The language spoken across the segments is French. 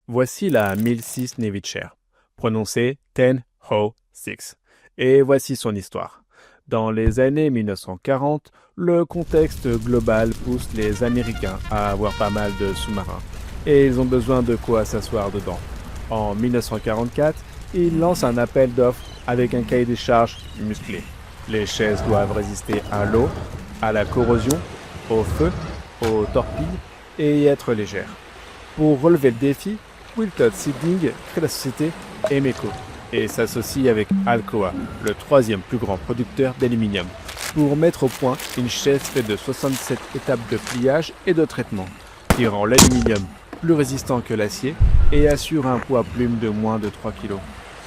Voici la 1006 Navy Chair, prononcée Ten Ho Six. Et voici son histoire. Dans les années 1940, le contexte global pousse les Américains à avoir pas mal de sous-marins. Et ils ont besoin de quoi s'asseoir dedans. En 1944, ils lancent un appel d'offres avec un cahier des charges musclé. Les chaises doivent résister à l'eau, à la corrosion, au feu, aux torpilles et être légères. Pour relever le défi, Wilton Siding crée la société Emeco et s'associe avec Alcoa, le troisième plus grand producteur d'aluminium, pour mettre au point une chaise faite de 67 étapes de pliage et de traitement, qui rend l'aluminium plus résistant que l'acier et assure un poids plume de moins de 3 kg.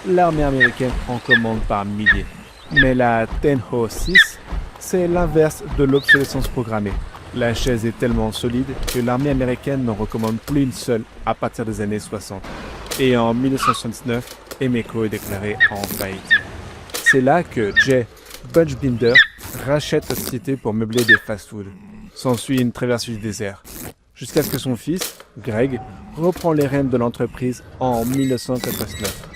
L'armée américaine en commande par milliers. Mais la Tenho 6, c'est l'inverse de l'obsolescence programmée. La chaise est tellement solide que l'armée américaine n'en recommande plus une seule à partir des années 60. Et en 1979, Emeco est déclaré en faillite. C'est là que Jay Bunchbinder rachète la société pour meubler des fast-foods. S'ensuit une traversée du désert, jusqu'à ce que son fils, Greg, reprend les rênes de l'entreprise en 1989.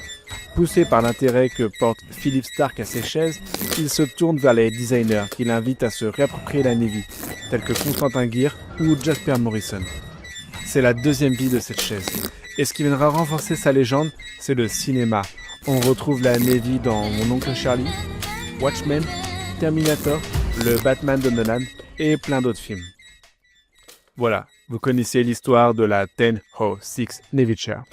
Poussé par l'intérêt que porte Philip Stark à ses chaises, il se tourne vers les designers qui l'invitent à se réapproprier la Navy, tels que Constantin Gear ou Jasper Morrison. C'est la deuxième vie de cette chaise. Et ce qui viendra renforcer sa légende, c'est le cinéma. On retrouve la Navy dans Mon oncle Charlie, Watchmen, Terminator, le Batman de Nolan et plein d'autres films. Voilà, vous connaissez l'histoire de la Ten Ho Six Navy Chair.